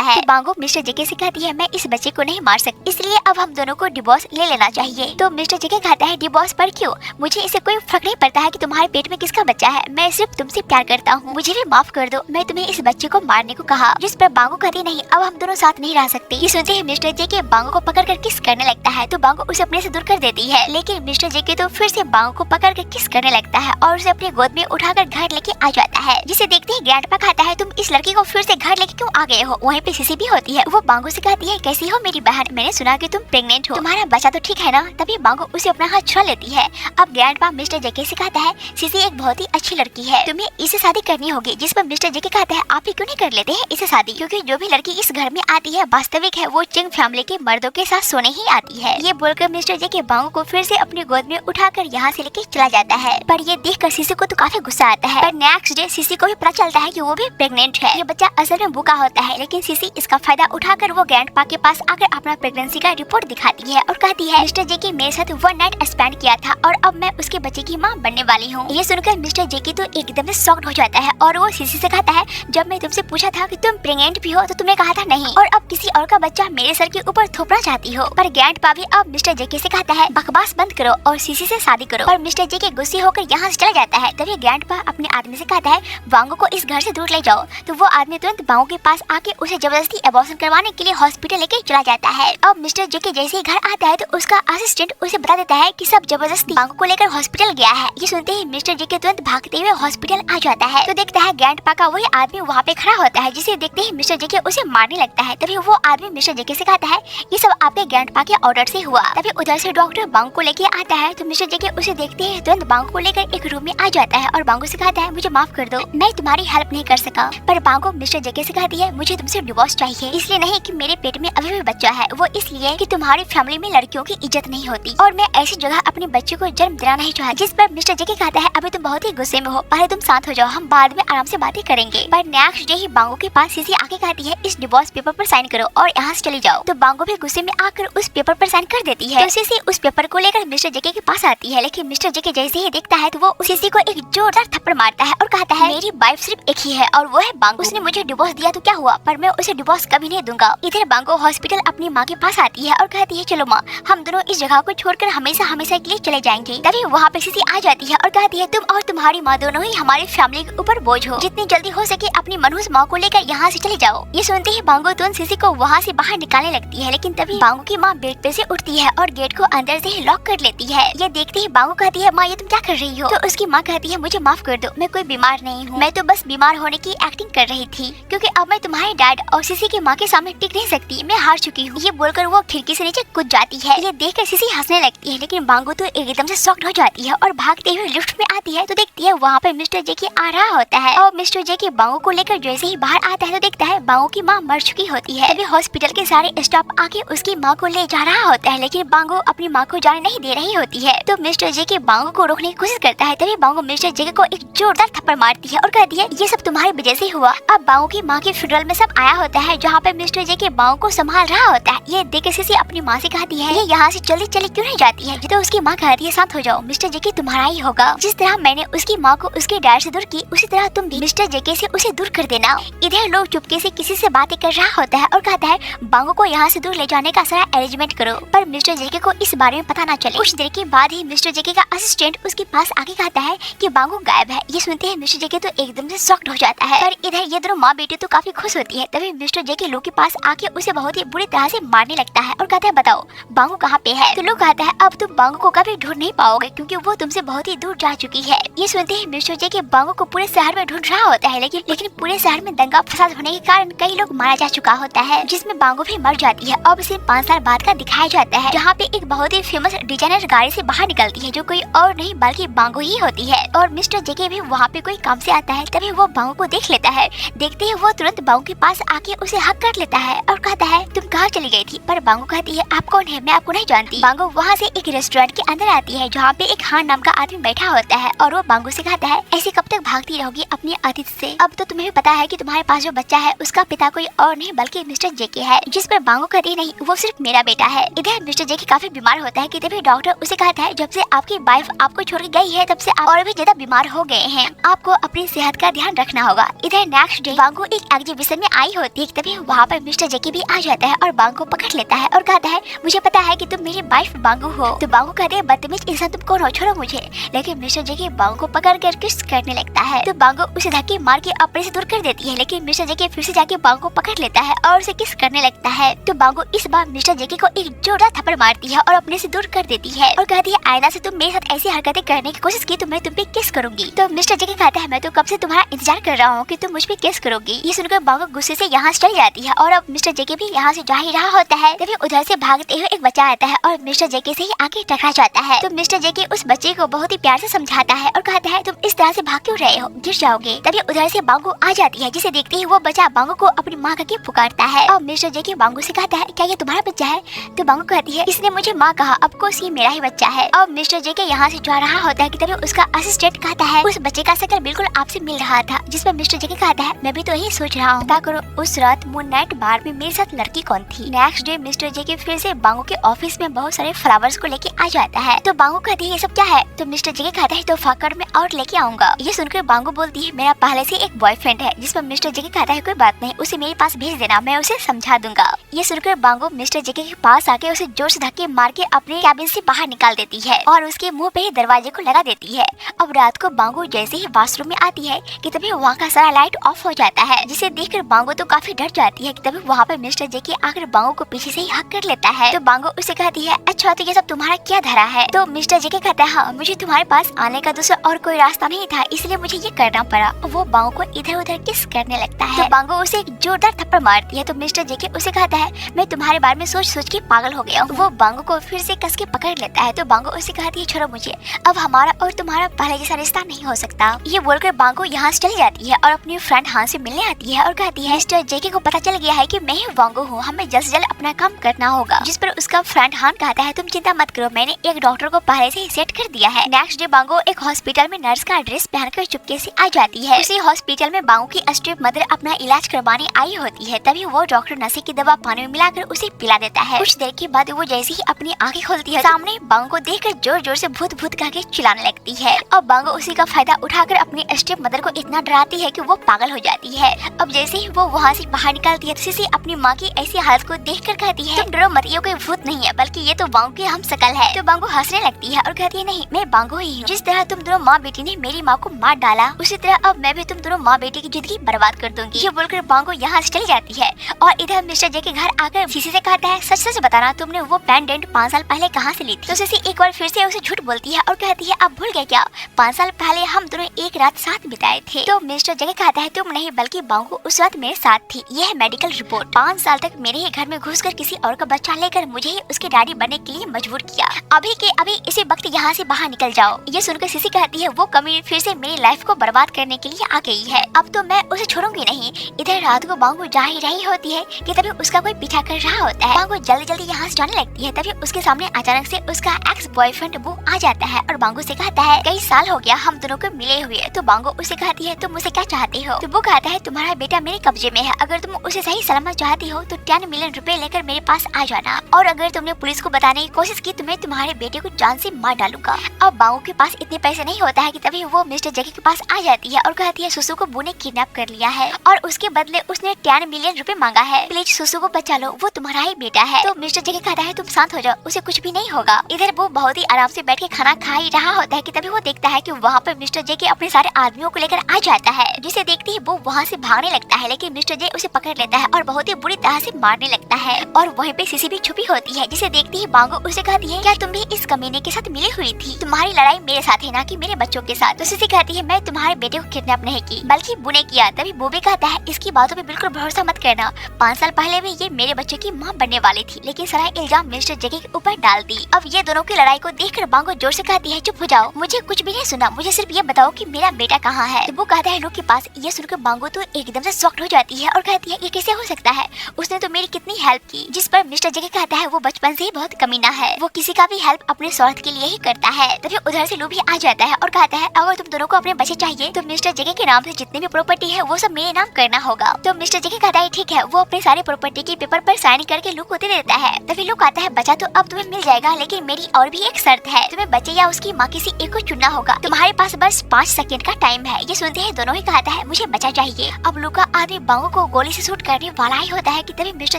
है। तो बांगो मिस्टर जेके से कहती है मैं इस बच्चे को नहीं मार सकती, इसलिए अब हम दोनों को डिवोर्स ले लेना चाहिए। तो मिस्टर जेके कहता है डिवोर्स पर क्यों, मुझे इससे कोई फर्क नहीं पड़ता है कि तुम्हारे पेट में किसका बच्चा है, मैं सिर्फ तुमसे प्यार करता हूँ, मुझे भी माफ कर दो, मैं तुम्हें इस बच्चे को मारने को कहा। जिस पर बांगो कहती नहीं, अब हम दोनों साथ नहीं रह सकते। ये सुनते ही मिस्टर जेके बांगो को पकड़ कर किस करने लगता है तो बांगो उसे अपने से दूर कर देती है, लेकिन मिस्टर जेके तो फिर से बांगो को पकड़ कर किस करने लगता है और उसे अपनी गोद में उठाकर घर लेके आ जाता है। जिसे देखते ही ग्रैंडपा कहता है तुम इस लड़की को फिर से घर लेके क्यों आ गए हो। वहीं पे सिसी भी होती है, वो बांगो से कहती है कैसी हो मेरी बहन, मैंने सुना कि तुम प्रेग्नेंट हो, तुम्हारा बच्चा तो ठीक है ना। तभी बांगो उसे अपना हाथ छुड़ा लेती है। अब ग्रैंडपा मिस्टर जेके से कहता है सिसी एक बहुत ही अच्छी लड़की है, तुम्हें इससे शादी करनी होगी। जिस पर मिस्टर जेके कहता है आप ही क्यों नहीं कर लेते हैं इसे शादी, क्योंकि जो भी लड़की इस घर में आती है वास्तविक है वो चिंग फैमिली के मर्दों के साथ सोने ही आती है। ये बोलकर मिस्टर जेके बांगो को फिर से अपनी गोद में उठाकर यहाँ से लेके चला जाता है। पर ये देखकर सिसी को तो काफी गुस्सा आता है। पर नेक्स्ट डे सिसी को भी पता चलता है कि वो भी प्रेग्नेंट है। ये बच्चा असल में भूखा होता है, लेकिन सिसी इसका फायदा उठाकर वो ग्रैंडपा के पास आकर अपना प्रेगनेंसी का रिपोर्ट दिखाती है और कहती है मिस्टर जेके मेरे साथ 1 नाइट स्पेंड किया था और अब मैं उसके बच्चे की माँ बनने वाली हूँ। ये सुनकर मिस्टर जेके तो एकदम से शॉक्ड हो जाता है और वो सिसी से कहता है जब मैं तुमसे पूछा था कि तुम प्रेग्नेंट भी हो तो तुमने कहा था नहीं, और अब किसी और का बच्चा मेरे सर के ऊपर थोपना चाहती हो। पर ग्रैंडपा भी अब मिस्टर जेके से कहता है बकवास बंद करो और सिसी से शादी करो। पर मिस्टर जेके गुस्से होकर यहाँ से चला जाता है। तभी ग्रैंडपा अपने आदमी से कहता है बांगो को इस घर से दूर ले जाओ। तो वो आदमी तुरंत बांगो के पास आके उसे जबरदस्ती अबॉर्शन करवाने के लिए हॉस्पिटल लेके चला जाता है। अब मिस्टर जेके जैसे ही घर आता है तो उसका असिस्टेंट उसे बता देता है कि सब जबरदस्ती बांगो को लेकर हॉस्पिटल गया है। ये सुनते ही मिस्टर जेके तुरंत भागते हुए हॉस्पिटल आ जाता है तो देखता है ग्रैंडपा का वही आदमी वहाँ पे खड़ा होता है, जिसे देखते ही मिस्टर जेके उसे मारने लगता है। तभी वो आदमी मिस्टर जेके से कहता है ये सब आपके ग्रैंडपा के ऑर्डर से हुआ। तभी उधर से डॉक्टर बांगो को लेके आता है तो मिस्टर जेके उसे देखते ही तुरंत बांगो को लेकर एक रूम में आ जाता है और बांगो से कहता है मुझे माफ कर दो, मैं तुम्हारी हेल्प नहीं कर सका। पर बांगो मिस्टर जेके से कहती है मुझे तुमसे डिवोर्स चाहिए, इसलिए नहीं कि मेरे पेट में अभी भी बच्चा है, वो इसलिए कि तुम्हारी फैमिली में लड़कियों की इज्जत नहीं होती और मैं ऐसी जगह अपने बच्चे को जन्म देना नहीं चाहती। जिस पर मिस्टर जेके कहता है अभी तुम बहुत ही गुस्से में हो, पहले तुम शांत हो जाओ, हम बाद में आराम से बातें करेंगे। पर नेक्स्ट डे ही बांगो के पास सिसी आके कहती है इस डिवोर्स पेपर पर साइन करो और यहाँ से चली जाओ। तो बांगो भी गुस्से में आकर उस पेपर पर साइन कर देती है। तो सिसी उस पेपर को लेकर मिस्टर जेके के पास आती है, लेकिन मिस्टर जेके जैसे ही देखता है तो वो उस सिसी को एक जोरदार थप्पड़ मारता है और कहता है मेरी वाइफ सिर्फ एक ही है और वो है बांगो, उसने मुझे डिवोर्स दिया तो क्या हुआ, पर मैं उसे डिवोर्स कभी नहीं दूंगा। इधर बांगो हॉस्पिटल अपनी माँ के पास आती है और कहती है चलो माँ हम दोनों इस जगह को छोड़कर हमेशा हमेशा के लिए चले जाएंगे। तभी वहाँ पे सिसी आ जाती है और कहती है तुम और तुम्हारी माँ दोनों ही हमारी फैमिली के ऊपर बोझ हो, जितनी जल्दी हो सके अपनी मनहूस माँ को लेकर यहाँ से चले जाओ। ये सुनते ही बांगो तुरंत सिसी को वहाँ से बाहर निकालने लगती है, लेकिन तभी बांगो की माँ बेड पे से उठती है और गेट को अंदर से ही लॉक कर लेती है। ये देखते ही बांगो कहती है माँ ये तुम क्या कर रही हो। तो उसकी माँ कहती है मुझे माफ कर दो, मैं कोई बीमार नहीं हूँ, मैं तो बस बीमार होने की एक्टिंग कर रही थी, क्योंकि अब मैं तुम्हारे डैड और सिसी की माँ के सामने टिक नहीं सकती, मैं हार चुकी हूँ। ये बोलकर वो खिड़की से नीचे कूद जाती है। ये देखकर सिसी हंसने लगती है, लेकिन बांगो तो एकदम से शॉक्ड हो जाती है और भागते हुए लिफ्ट में आती है तो देखती है वहाँ पे मिस्टर जेके आ रहा होता है और मिस्टर जेके बांगो को लेकर जैसे ही बाहर आता है तो देखता है बांगो की माँ मर चुकी होती है। तभी हॉस्पिटल के सारे स्टाफ आके उसकी माँ को ले जा रहा होता है, लेकिन बांगो अपनी माँ को जाने नहीं दे रही होती है। तो मिस्टर जेके बांगो को रोकने की कोशिश करता है। तभी बांगो मिस्टर जेके को एक जोरदार थप्पड़ मारती है और कहती है ये सब तुम्हारी वजह से हुआ। अब बांगो की माँ के फ्यूनरल में सब आया होता है, जहाँ पे मिस्टर जेके बांगो को संभाल रहा होता है। ये देख सिसी अपनी माँ से कहती है ये यहाँ से जल्दी चली क्यों नहीं जाती है। तो उसकी माँ कहती है शांत हो जाओ, मिस्टर जेके तुम्हारा ही होगा, जिस तरह मैंने उसकी माँ को उसके डैड से दूर की उसी तरह तुम भी मिस्टर जेके से उसे दूर कर देना। इधर लोग चुपके से किसी से बातें कर रहा होता है और कहता है बांगो को यहाँ से दूर ले जाने का सारा अरेंजमेंट करो, पर मिस्टर जेके को इस बारे में पता न चले। कुछ देर के बाद ही मिस्टर जेके का असिस्टेंट उसके पास आके कहता है कि बांगो गायब है। ये सुनते हैं मिस्टर जेके तो एकदम से शॉक्ड हो जाता है। पर इधर ये दोनों माँ बेटी तो काफी खुश होती है। तभी मिस्टर जेके लू के पास आके उसे बहुत ही बुरी तरह से मारने लगता है और कहता है बताओ बांगो कहाँ पे है। तो लू कहता है अब तुम बांगो को कभी ढूंढ नहीं पाओगे, क्योंकि वो तुमसे बहुत ही दूर जा चुकी है। ये सुनते ही मिस्टर जेके बांगो को पूरे शहर में ढूंढ रहा होता है, लेकिन पूरे शहर में दंगा फसाद होने के कारण कई लोग मारा जा चुका होता है, जिसमें बांगो भी मर जाती है। अब इसे 5 साल बाद का दिखाया जाता है, जहाँ पे एक बहुत ही फेमस डिजाइनर गाड़ी से बाहर निकलती है, जो कोई और नहीं बल्कि बांगो ही होती है। और मिस्टर जेके भी वहाँ पे कोई काम से आता है। तभी वो बांगो को देख लेता है। देखते ही वो तुरंत बांगो के पास आके उसे हक कर लेता है और कहता है तुम कहाँ चली गई थी। पर बांगो कहती है आप कौन है, मैं आपको नहीं जानती। बांगो वहाँ से एक रेस्टोरेंट के अंदर आती है, जहाँ पे एक खान नाम का आदमी बैठा होता है और वो बांगो से कहता है ऐसे कब तक भागती रहोगी अपनी अतिथि से। अब तो तुम्हें पता है कि तुम्हारे पास जो बच्चा है उसका पिता कोई और नहीं बल्कि मिस्टर जेके है। जिस पर बांगो कहती नहीं वो सिर्फ मेरा बेटा है। इधर मिस्टर जेके काफी बीमार होता है कि तभी डॉक्टर उसे कहता है जब से आपकी वाइफ आपको छोड़ के गई है तब से आप और भी ज्यादा बीमार हो गए हैं। आपको अपनी सेहत का ध्यान रखना होगा। इधर नेक्स्ट डे बांगो एक एग्जीबिशन में आई होती है, तभी वहाँ पर मिस्टर जेकी भी आ जाता है और बांगो पकड़ लेता है और कहता है मुझे पता है कि तुम मेरी वाइफ बांगो हो। तो बांगो कहते हैं बदतमीज इंसान तुम कौन हो, छोड़ो मुझे। लेकिन मिस्टर जेकी बांगो को पकड़ कर किस करने लगता है। तो बांगो उसे धक्के मार के अपने से दूर कर देती है, लेकिन मिस्टर जेकी फिर से जाके बांगो को पकड़ लेता है और उसे किस करने लगता है। तो बांगो इस बार मिस्टर जेकी को एक जोरदार थप्पड़ मारती है और अपने से दूर कर देती है और कहती है आईना से तुम मेरे साथ ऐसी हरकतें करने की कोशिश की तो मैं तुम पे किस करूंगी। तो मिस्टर जेकी कहता है मैं तो कब से तुम्हारा इंतजार कर रहा हूँ कि तुम मुझ पे किस करोगी। ये सुनकर बांगो गुस्से से यहाँ से चली जाती है और अब मिस्टर जेकी भी यहाँ से जा ही रहा होता है, तभी उधर से भागते हुए एक बच्चा आता है और मिस्टर जेकी से ही आगे टकरा जाता है। तो मिस्टर जेकी उस बच्चे को बहुत ही प्यार से समझाता है और कहता है तुम इस तरह से भाग क्यों रहे हो, गिर जाओगे। तभी उधर से बांगो आ जाती है, जिसे देखते ही वो बच्चा बांगो को अपनी माँ करके पुकारता है और मिस्टर जेकी बांगो से कहता है क्या ये तुम्हारा बच्चा है। तो बांगो कहती है इसने मुझे माँ कहा, अब कोर्स ये मेरा ही बच्चा है। और मिस्टर जेकी यहाँ से जा रहा होता है कि तभी उसका असिस्टेंट कहता है उस बच्चे का शक्ल बिल्कुल आपसे मिल रहा था, जिस पर मिस्टर जेकी कहता है मैं भी तो यही सोच रहा हूँ, पता करो उस रात मून नाइट बार में मेरे साथ लड़की कौन थी। नेक्स्ट डे मिस्टर जेकी फिर से बांगो के ऑफिस में बहुत सारे फ्लावर्स को लेके आ जाता है। तो बांगो कहती है ये सब क्या है। तो मिस्टर जेकी कहता है तो फाकर में और लेके आऊंगा। ये सुनकर बांगो बोलती है मेरा पहले से एक बॉयफ्रेंड है, जिस पर मिस्टर जेकी कहता है कोई बात नहीं, उसे मेरे पास भेज देना, मैं उसे समझा दूंगा। ये सुनकर बांगो मिस्टर जेकी के पास आके उसे जोर से धक्के मार के अपने कैबिन से बाहर निकाल देती है और उसके मुंह पे ही दरवाजे को लगा देती है। अब रात को बांगो जैसे ही वॉशरूम में आती है कि तभी वहाँ का सारा लाइट ऑफ हो जाता है, जिसे देखकर बांगो तो काफी डर जाती है कि तभी वहाँ पे मिस्टर जेकी आकर बांगो को पीछे से ही हक कर लेता है। तो बांगो उसे कहती है अच्छा तो ये सब तुम्हारा क्या धरा है। तो मिस्टर जेकी कहता है हाँ मुझे तुम्हारे पास आने का दूसरा और कोई रास्ता नहीं था, इसलिए मुझे ये करना पड़ा। वो बांगो को इधर उधर किस करने लगता है। तो बांगो उसे एक जोरदार थप्पड़ मारती है। तो मिस्टर जेकी उसे कहता है मैं तुम्हारे बारे में सोच सोच के पागल हो गया हूँ। वो बांगो को फिर से कस के पकड़ लेता है। तो बांगो उसे कहती है छोड़ो मुझे, अब हमारा और तुम्हारा पहले जैसा रिश्ता नहीं हो सकता। ये बोलकर बांगो यहाँ से चली जाती है और अपनी फ्रेंड हान से मिलने आती है और कहती है मिस्टर जेकी को पता चल गया है कि मैं ही बांगो हूँ, हमें जल्द से जल्द अपना काम करना होगा। जिस पर उसका फ्रेंड हान कहता है तुम चिंता मत करो, मैंने एक डॉक्टर को पहले से ही सेट कर दिया है। नेक्स्ट डे बांगो एक हॉस्पिटल में नर्स का ड्रेस पहनकर चुपके से आ जाती है। उसी हॉस्पिटल में बांगो की स्टेप मदर अपना इलाज करवाने आई होती है, तभी वो डॉक्टर नशे की दवा पानी में मिलाकर उसे पिला देता है। कुछ देर के बाद वो जैसे ही अपनी आंखें खोलती है सामने बांगो को देखकर जोर जोर से भूत भूत करके चिल्लाने लगती है। अब बांगो उसी का फायदा उठाकर अपनी स्टेप मदर को इतना डराती है कि वो पागल हो जाती है। अब जैसे ही वो वहाँ से बाहर निकलती है सिसी अपनी माँ की ऐसी हालत को देखकर कहती है तुम डरो मत, ये कोई भूत नहीं है बल्कि ये तो बांगो की हम शकल है। तो बांगो हंसने लगती है और कहती है नहीं मैं बांगो ही हूँ, जिस तरह तुम दोनों माँ बेटी ने मेरी माँ को मार डाला उसी तरह अब मैं भी तुम दोनों माँ बेटी की जिंदगी बर्बाद कर दूंगी। ये बोलकर बांगो यहाँ से चली जाती है और इधर मिस्टर जे के घर आकर सीसी से कहता है सच सच बताना तुमने वो पेंडेंट 5 साल पहले कहाँ से ली थी। तो सीसी एक बार फिर से उसे झूठ बोलती है और कहती है अब भूल गए क्या, 5 साल पहले हम दोनों एक रात साथ बिताए थे। तो मिस्टर जगह कहता है तुम नहीं बल्कि बांगो उस रात मेरे साथ थी, यह है मेडिकल रिपोर्ट। 5 साल तक मेरे ही घर में घुसकर किसी और का बच्चा लेकर मुझे ही उसके डैडी बनने के लिए मजबूर किया, अभी के अभी इसी वक्त यहाँ से बाहर निकल जाओ। ये सुनकर सीसी कहती है वो कमी फिर से मेरी लाइफ को बर्बाद करने के लिए आ गई है, अब तो मैं उसे छोड़ूंगी नहीं। इधर रात को बांगो जा ही रही होती है कि तभी उसका कोई पीछा कर रहा होता है। बांगो जल्दी जल्दी यहाँ से जाने लगती है, तभी उसके सामने अचानक से उसका एक्स बॉयफ्रेंड वो आ जाता है और बांगो से कहता है कई साल हो गया हम दोनों को मिले हुए। तो बांगो उसे कहती है तुम मुझसे क्या चाहते हो। तो वो कहता है तुम्हारा बेटा मेरे कब्जे में है, अगर तुम उसे सही सलामत चाहती हो तो 10 मिलियन रुपए लेकर मेरे पास आ जाना, और अगर तुमने पुलिस को बताने की कोशिश की तो मैं तुम्हारे बेटे को जान से मार डालूंगा। अब बांगो के पास इतने पैसे नहीं होता है कि तभी वो मिस्टर जैकी के पास आ जाती है और कहती है सुसु को बू ने किडनैप कर लिया है और उसके बदले उसने 10 मिलियन रुपए मांगा है, प्लीज सुसु को बचा लो, वो तुम्हारा ही बेटा है। तो मिस्टर जैकी कहता है तुम शांत हो जाओ, उसे कुछ भी नहीं होगा। इधर वो बहुत ही आराम से बैठ के खाना खा ही रहा होता है कि तभी वो देखता है कि वहाँ पर मिस्टर जे अपने सारे आदमियों को लेकर आ जाता है, जिसे देखते ही वो वहाँ से भागने लगता है, लेकिन मिस्टर जे उसे पकड़ लेता है और बहुत ही बुरी तरह से मारने लगता है। और वहीं पे सीसी भी छुपी होती है, जिसे देखती ही बांगो उसे कहती है क्या तुम भी इस कमीने के साथ मिली हुई थी, तुम्हारी लड़ाई मेरे साथ है ना कि मेरे बच्चों के साथ। तो सीसी कहती है मैं तुम्हारे बेटे को किडनैप नहीं की बल्कि बुने किया। तभी वो भी कहता है इसकी बातों पे बिल्कुल भरोसा मत करना, 5 साल पहले भी ये मेरे बच्चों की माँ बनने वाली थी, लेकिन सारा इल्जाम मिस्टर जेकी के ऊपर डाल दी। अब ये दोनों की लड़ाई को देखकर बांगो जोर से कहती है चुप हो जाओ, मुझे कुछ भी नहीं सुना, मुझे सिर्फ ये बताओ कि मेरा बेटा कहाँ है। तो वो कहता है लोग के पास। ये सुनकर बांगो तो एकदम से शॉक्ड हो जाती है और कहती है ये कैसे हो सकता है, उसने तो मेरी कितनी हेल्प की, जिस पर मिस्टर जेके कहता है वो बचपन से ही बहुत कमीना है, वो किसी का भी हेल्प अपने स्वार्थ के लिए ही करता है। तभी उधर से लू भी आ जाता है और कहता है अगर तुम दोनों को अपने बच्चे चाहिए तो मिस्टर जेके के नाम से जितनी भी प्रॉपर्टी है वो सब मेरे नाम करना होगा। तो मिस्टर जेके कहता है ठीक है। वो अपने सारे प्रॉपर्टी की पेपर पर साइन करके लू को दे देता है। तभी लू कहता है बच्चा तो अब तुम्हें मिल जाएगा, लेकिन मेरी और भी एक शर्त है, तुम्हें बच्चे या उसकी माँ किसी एक को चुनना होगा, तुम्हारे पास बस 5 सेकंड का टाइम है। ये सुनते ही दोनों ही कहता है मुझे बच्चा चाहिए। अब लू का आदमी बांगो को गोली से शूट करने वाला ही होता है कि तभी मिस्टर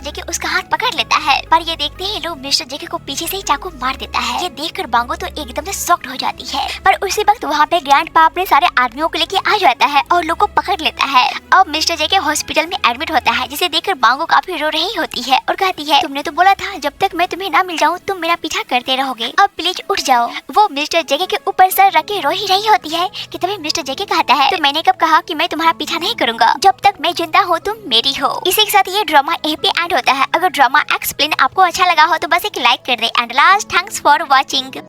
जेके उसका हाथ पकड़ लेता है, पर ये देखते ही लू मिस्टर जेके को पीछे से ही चाकू मार देता है। ये देखकर बांगो तो एकदम से शॉक्ड हो जाती है, पर उसी वक्त वहाँ पे ग्रैंडपा अपने सारे आदमियों को लेके आ जाता है और लू को पकड़ लेता है। अब मिस्टर जेके हॉस्पिटल में एडमिट होता है, जिसे देखकर बांगो काफी रो रही होती है और कहती है तुमने तो बोला था जब तक मैं तुम्हें ना मिल जाऊँ तुम मेरा पीछा करते रहोगे, अब प्लीज उठ जाओ। वो मिस्टर जेके के ऊपर सर रख के रो ही रही होती है कि तभी मिस्टर जेके कहता है तो मैंने कब कहा कि मैं तुम्हारा पीछा नहीं करूंगा, जब तक मैं जिंदा हूँ तुम मेरी हो। इसी के साथ ये ड्रामा यहीं पे एंड होता है। अगर ड्रामा एक्सप्लेन आपको अच्छा लगा हो तो बस एक लाइक कर दे। And last thanks for watching.